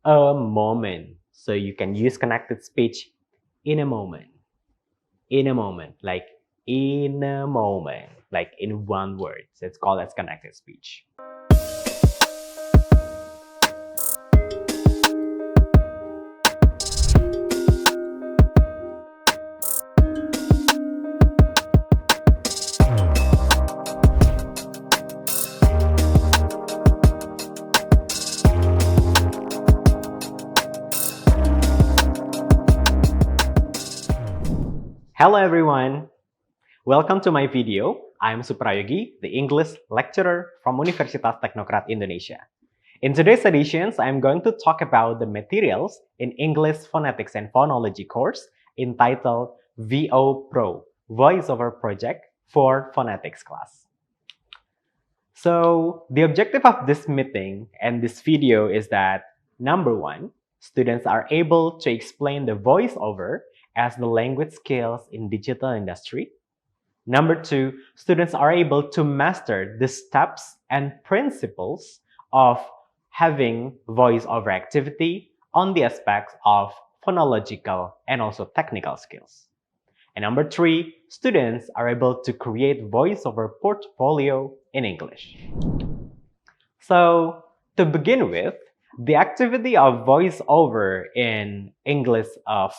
a moment. So you can use connected speech in a moment. In a moment, like in a moment, like in one word. So it's called as connected speech. Hello everyone! Welcome to my video. I'm Suprayogi, the English lecturer from Universitas Teknokrat Indonesia. In today's editions, I'm going to talk about the materials in English Phonetics and Phonology course entitled VOPro, Voice Over Project for Phonetics class. So the objective of this meeting and this video is that, number one, students are able to explain the voiceover as the language skills in digital industry. Number two, students are able to master the steps and principles of having voiceover activity on the aspects of phonological and also technical skills. And number three, students are able to create voiceover portfolio in English. So to begin with, the activity of voiceover in English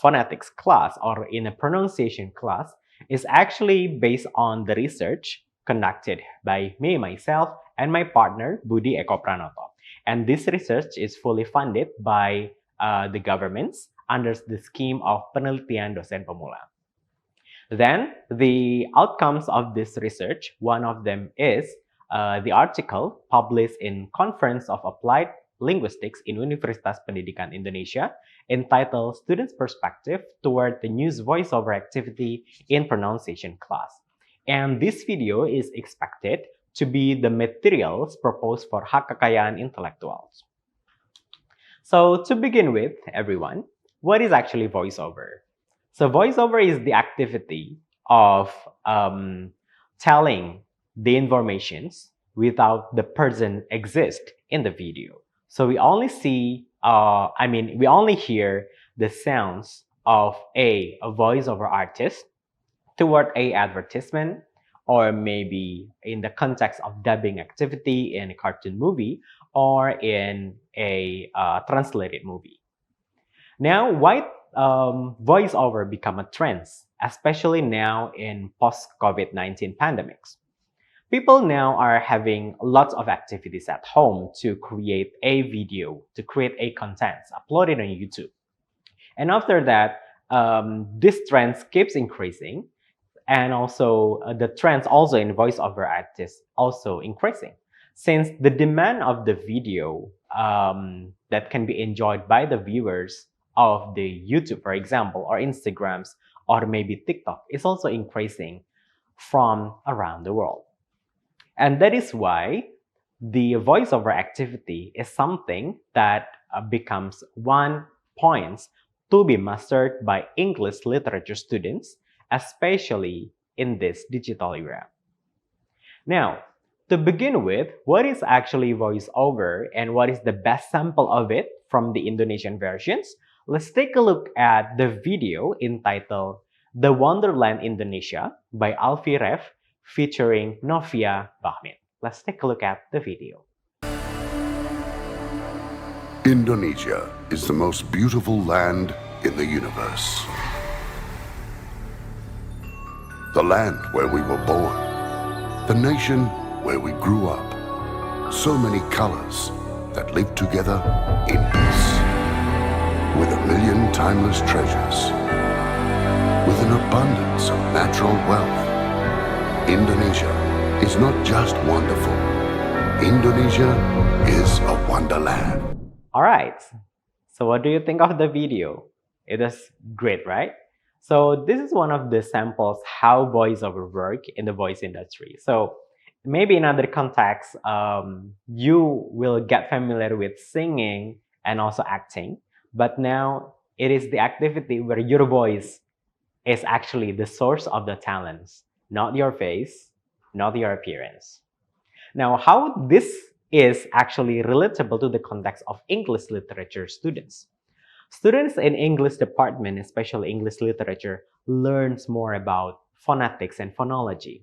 phonetics class or in a pronunciation class is actually based on the research conducted by me, myself, and my partner, Budi Eko Pranoto. And this research is fully funded by the governments under the scheme of Penelitian Dosen Pemula. Then, the outcomes of this research, one of them is the article published in Conference of Applied Linguistics in Universitas Pendidikan Indonesia entitled Students' Perspective Toward the News Voiceover Activity in Pronunciation Class. And this video is expected to be the materials proposed for hak kekayaan intellectuals. So to begin with, everyone, what is actually voiceover? So voiceover is the activity of telling the informations without the person exist in the video. So we only see, we only hear the sounds of a voiceover artist toward a advertisement, or maybe in the context of dubbing activity in a cartoon movie or in a translated movie. Now, why voiceover become a trend, especially now in post-COVID-19 pandemics? People now are having lots of activities at home to create a video, to create a content, upload it on YouTube. And after that, this trend keeps increasing, and also the trends also in voiceover artists also increasing, since the demand of the video that can be enjoyed by the viewers of the YouTube, for example, or Instagrams, or maybe TikTok is also increasing from around the world. And that is why the voiceover activity is something that becomes one point to be mastered by English literature students, especially in this digital era. Now, to begin with, what is actually voiceover and what is the best sample of it from the Indonesian versions? Let's take a look at the video entitled The Wonderland Indonesia by Alfie Rev featuring Novia Bahmin. Let's take a look at the video. Indonesia is the most beautiful land in the universe. The land where we were born. The nation where we grew up. So many colors that live together in peace. With a million timeless treasures. With an abundance of natural wealth. Indonesia is not just wonderful. Indonesia is a wonderland. Alright, so what do you think of the video? It is great, right? So this is one of the samples how voiceover work in the voice industry. So maybe in other contexts, you will get familiar with singing and also acting, but now it is the activity where your voice is actually the source of the talents, not your face, not your appearance. Now, how this is actually relatable to the context of English literature students. Students in English department, especially English literature, learns more about phonetics and phonology,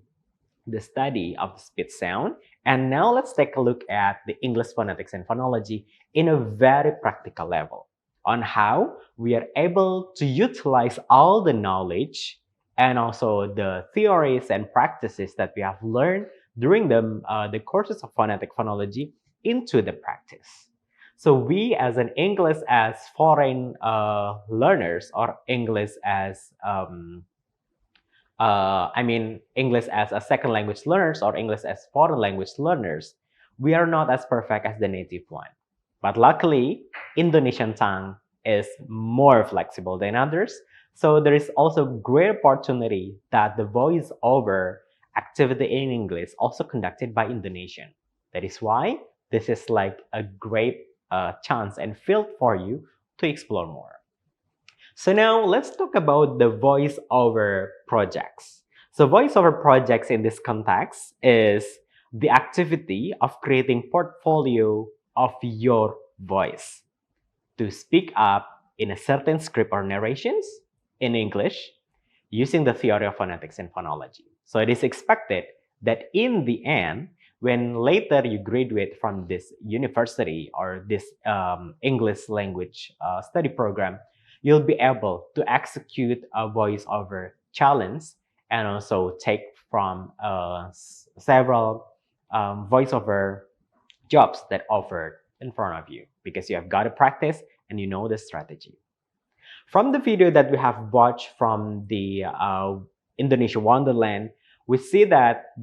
the study of the speech sound. And now let's take a look at the English phonetics and phonology in a very practical level on how we are able to utilize all the knowledge and also the theories and practices that we have learned during the courses of phonetic phonology into the practice. So we as an English as foreign learners or English as English as a second language learners or English as foreign language learners, we are not as perfect as the native one. But luckily, Indonesian tongue is more flexible than others. So there is also great opportunity that the voiceover activity in English also conducted by Indonesian. That is why this is like a great chance and field for you to explore more. So now let's talk about the voiceover projects. So voiceover projects in this context is the activity of creating portfolio of your voice to speak up in a certain script or narrations in English using the theory of phonetics and phonology. So it is expected that in the end, when later you graduate from this university or this English language study program, you'll be able to execute a voiceover challenge and also take from several voiceover jobs that offered in front of you because you have got to practice and you know the strategy. From the video that we have watched from the Indonesia Wonderland, we see that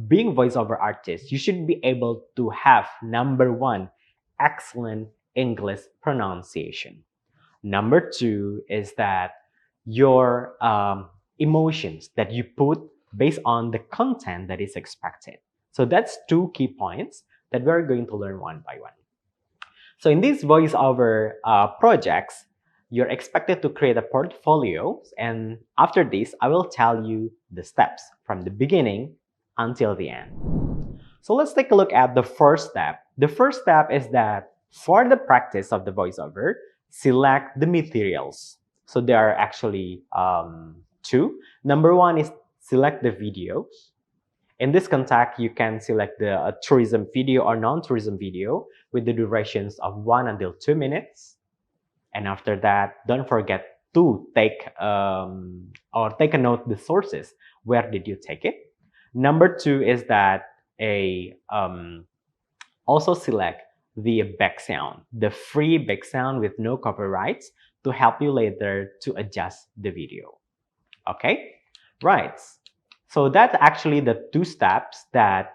being voiceover artist, you should be able to have number one, excellent English pronunciation. Number two is that your emotions that you put based on the content that is expected. So that's two key points that we're going to learn one by one. So in these voiceover projects, you're expected to create a portfolio, and after this, I will tell you the steps from the beginning until the end. So let's take a look at the first step. The first step is that for the practice of the voiceover, select the materials. So there are actually two. Number one is select the videos. In this contact, you can select the tourism video or non-tourism video with the durations of 1 until 2 minutes. And after that, don't forget to take a note the sources. Where did you take it? Number two is that also select the back sound, the free back sound with no copyrights to help you later to adjust the video. Okay, right. So that's actually the two steps that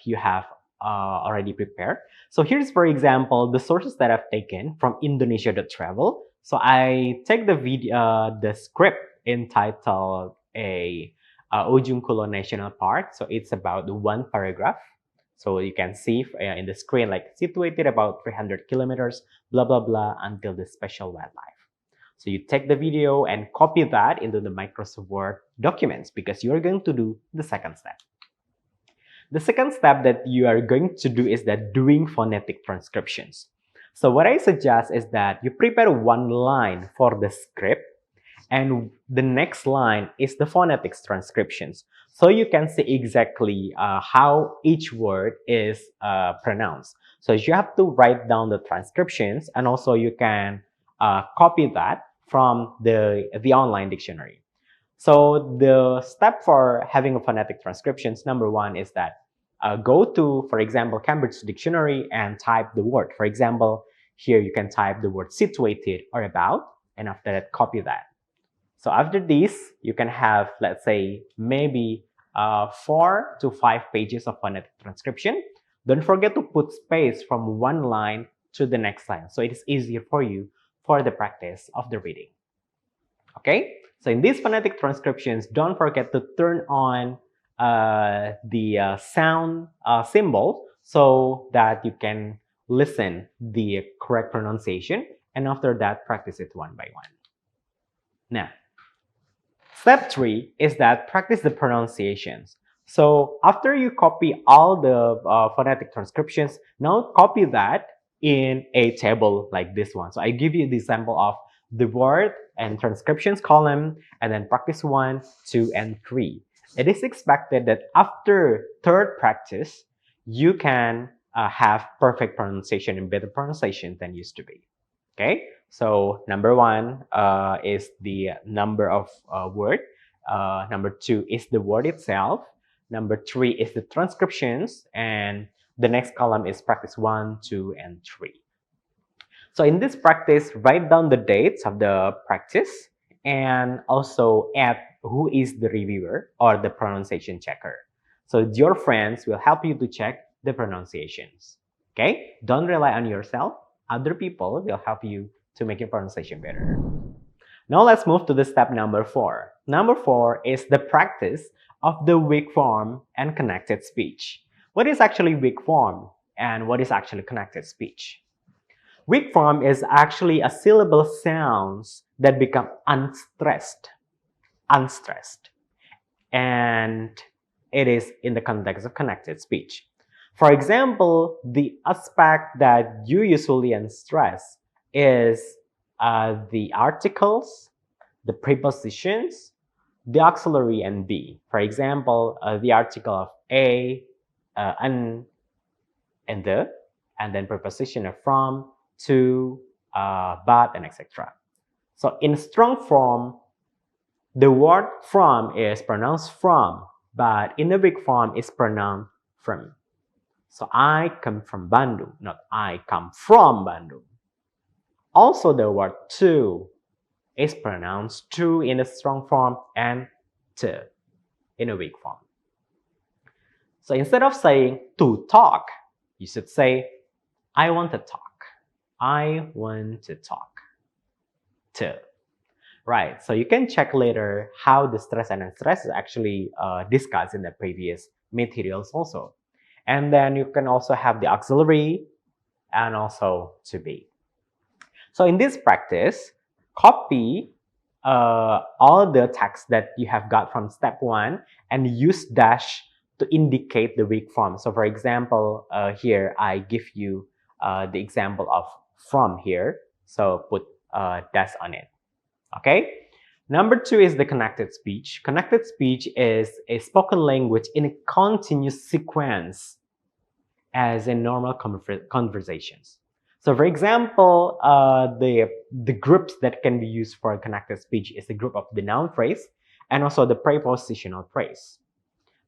you have already prepared. So here's, for example, the sources that I've taken from Indonesia.travel. So I take the video, the script entitled Ujung Kulon National Park. So it's about the one paragraph. So you can see in the screen, like situated about 300 kilometers, blah, blah, blah, until the special wildlife. So you take the video and copy that into the Microsoft Word documents because you're going to do the second step. The second step that you are going to do is that doing phonetic transcriptions. So what I suggest is that you prepare one line for the script and the next line is the phonetics transcriptions. So you can see exactly how each word is pronounced. So you have to write down the transcriptions and also you can copy that from the online dictionary. So the step for having a phonetic transcriptions, number one is that go to, for example, Cambridge Dictionary and type the word. For example, here you can type the word situated or about, and after that, copy that. So after this, you can have, let's say, maybe 4 to 5 pages of phonetic transcription. Don't forget to put space from one line to the next line, so it is easier for you for the practice of the reading. Okay, so in these phonetic transcriptions, don't forget to turn on the sound symbol so that you can listen the correct pronunciation, and after that, practice it one by one. Now, step 3 is that practice the pronunciations. So after you copy all the phonetic transcriptions, now copy that in a table like this one. So I give you the example of the word and transcriptions column, and then practice 1, 2, and 3. It is expected that after third practice, you can have perfect pronunciation and better pronunciation than used to be. Okay, so number 1 is the number of word. Number 2 is the word itself. Number 3 is the transcriptions, and the next column is practice 1, 2, and 3. So in this practice, write down the dates of the practice and also add who is the reviewer or the pronunciation checker. So your friends will help you to check the pronunciations. Okay? Don't rely on yourself. Other people will help you to make your pronunciation better. Now let's move to the step number 4. Number 4 is the practice of the weak form and connected speech. What is actually weak form and what is actually connected speech? Weak form is actually a syllable sounds that become unstressed, and it is in the context of connected speech. For example, the aspect that you usually unstress is the articles, the prepositions, the auxiliary, and be. For example, the article of a, an, and the, and then preposition of from, to, but, and etc. So in strong form, the word from is pronounced from, but in the weak form is pronounced from. So I come from Bandung, not I come from Bandung. Also, the word to is pronounced to in a strong form and to in a weak form. So instead of saying to talk, you should say I want to talk. I want to talk. To. Right, so you can check later how the stress and unstress is actually discussed in the previous materials also. And then you can also have the auxiliary and also to be. So in this practice, copy all the text that you have got from step 1 and use dash to indicate the weak form. So for example, here I give you the example of from here. So put dash on it. Okay. Number 2 is the connected speech. Connected speech is a spoken language in a continuous sequence as in normal conversations. So for example, the groups that can be used for connected speech is the group of the noun phrase and also the prepositional phrase.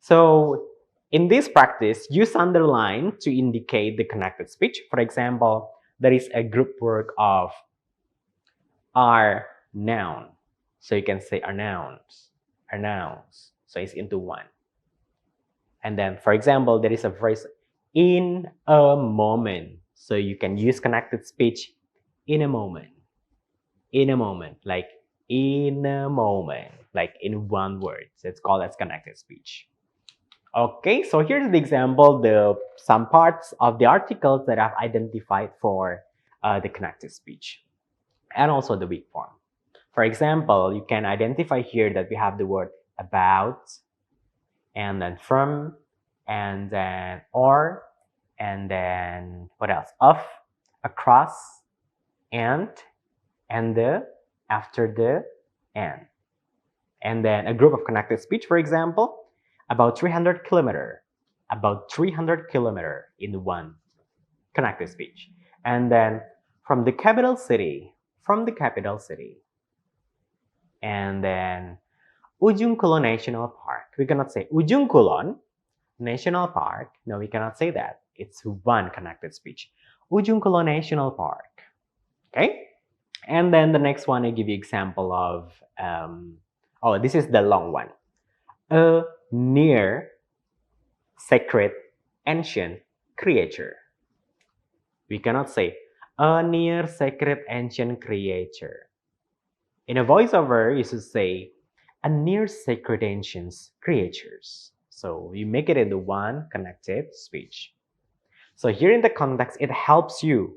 So in this practice, use underline to indicate the connected speech. For example, there is a group work of are noun. So you can say are nouns. So it's into one. And then, for example, there is a phrase in a moment. So you can use connected speech in a moment. In a moment, like in a moment, like in one word. So it's called as connected speech. Okay, so here's the example, some parts of the articles that I've identified for the connected speech and also the weak form. For example, you can identify here that we have the word about, and then from, and then or, and then what else? Of, across, and the, after the, and then a group of connected speech, for example, about 300 kilometer, in one connected speech. And then from the capital city, and then Ujung Kulon National Park. We cannot say Ujung Kulon National Park. No, we cannot say that. It's one connected speech. Ujung Kulon National Park. Okay? And then the next one, I give you example of, this is the long one. A near sacred ancient creature. We cannot say a near sacred ancient creature. In a voiceover, you should say a near sacred ancient creatures. So you make it into one connected speech. So here in the context, it helps you.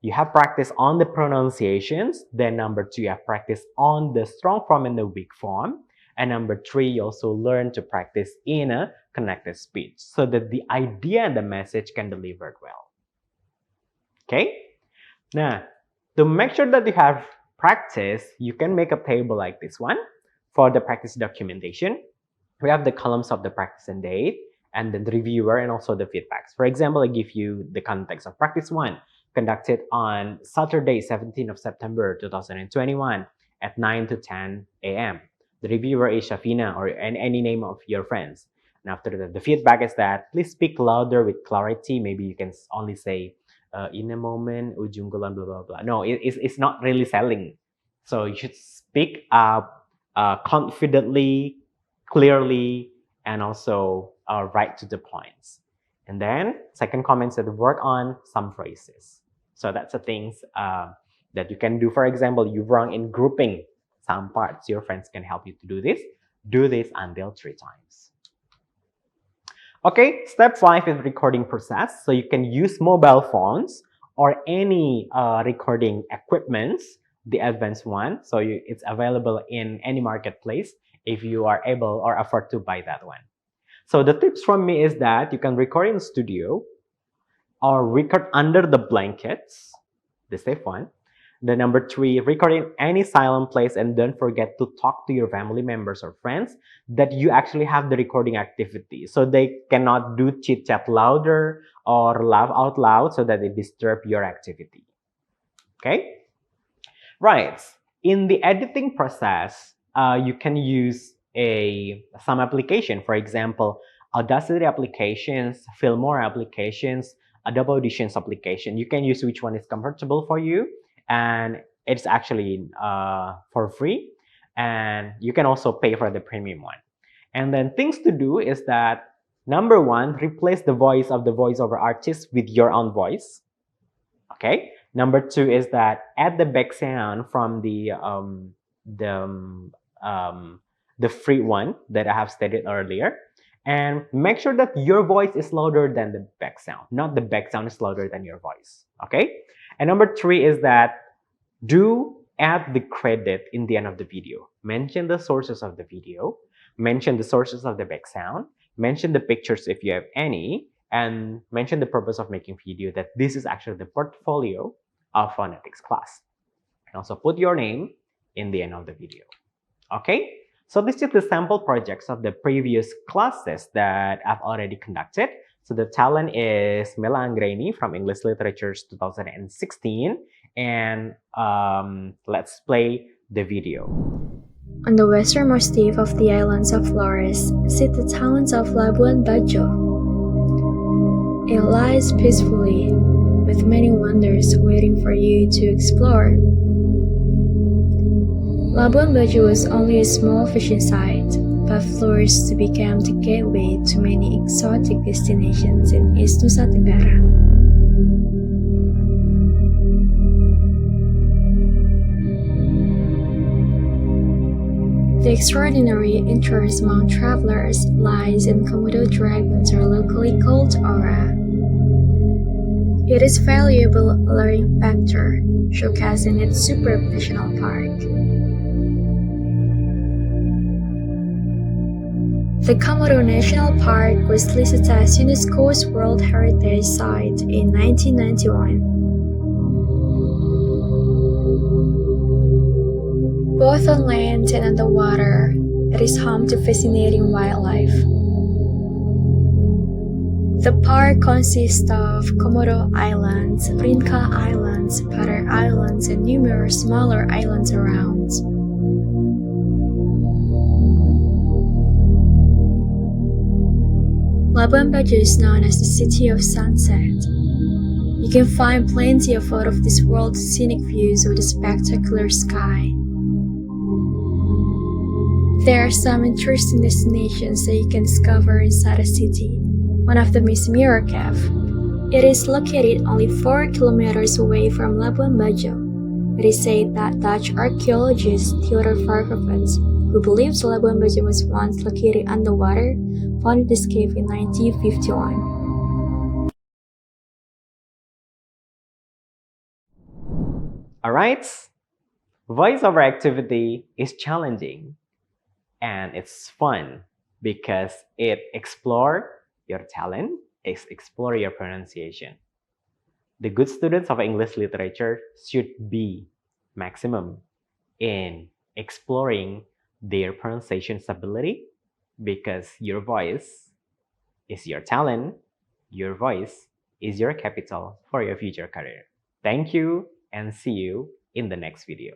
You have practice on the pronunciations. Then number 2, you have practice on the strong form and the weak form. And number 3, you also learn to practice in a connected speech so that the idea and the message can be delivered well. Okay? Now, to make sure that you have practice, you can make a table like this one for the practice documentation. We have the columns of the practice and date, and then the reviewer and also the feedbacks. For example, I give you the context of practice 1, conducted on Saturday, 17th of September 2021 at 9 to 10 a.m. The reviewer is Shafina or any name of your friends. And after that, the feedback is that please speak louder with clarity. Maybe you can only say, in a moment, ujung kulon, blah, blah, blah. No, it's not really selling. So you should speak up confidently, clearly, and also right to the points. And then second comment said work on some phrases. So that's the things that you can do. For example, you're wrong in grouping some parts. Your friends can help you to do this. Do this until 3 times. Okay, step 5 is recording process. So you can use mobile phones or any recording equipments, the advanced one. So it's available in any marketplace if you are able or afford to buy that one. So the tips from me is that you can record in the studio or record under the blankets, the safe one. The number 3, record in any silent place, and don't forget to talk to your family members or friends that you actually have the recording activity, so they cannot do chit chat louder or laugh out loud so that it disturb your activity. Okay, right. In the editing process, you can use some application. For example, Audacity applications, Filmora applications, Adobe Auditions application. You can use which one is comfortable for you, and it's actually for free, and you can also pay for the premium one. And then things to do is that number 1, replace the voice of the voiceover artist with your own voice. Okay. Number 2 is that add the back sound from the free one that I have stated earlier, and make sure that your voice is louder than the back sound, not the back sound is louder than your voice. Okay. And number 3 is that do add the credit in the end of the video. Mention the sources of the video, mention the sources of the back sound, mention the pictures if you have any, and mention the purpose of making video, that this is actually the portfolio of phonetics class. And also put your name in the end of the video. Okay, so this is the sample projects of the previous classes that I've already conducted. So the talent is Mela Anggraini from English Literatures 2016. And let's play the video. On the westernmost tip of the islands of Flores sit the towns of Labuan Bajo. It lies peacefully, with many wonders waiting for you to explore. Labuan Bajo was only a small fishing site, but flourished to become the gateway to many exotic destinations in East Nusa Tenggara. The extraordinary interest among travelers lies in Komodo dragons, or locally called aura. It is a valuable alluring factor, showcasing its superb national park. The Komodo National Park was listed as UNESCO's World Heritage Site in 1991. Both on land and on the water, it is home to fascinating wildlife. The park consists of Komodo Islands, Rinca Islands, Pater Islands, and numerous smaller islands around. Labuan Bajo is known as the City of Sunset. You can find plenty of out of this world scenic views with a spectacular sky. There are some interesting destinations that you can discover inside the city. One of them is Mirror Cave. It is located only 4 kilometers away from Labuan Bajo. It is said that Dutch archaeologist Theodor Varkevens, who believes Labuan Bajo was once located underwater, founded this cave in 1951. Alright, voiceover activity is challenging, and it's fun because it explore your talent, explore your pronunciation. The good students of English literature should be maximum in exploring their pronunciation ability because your voice is your talent, your voice is your capital for your future career. Thank you and see you in the next video.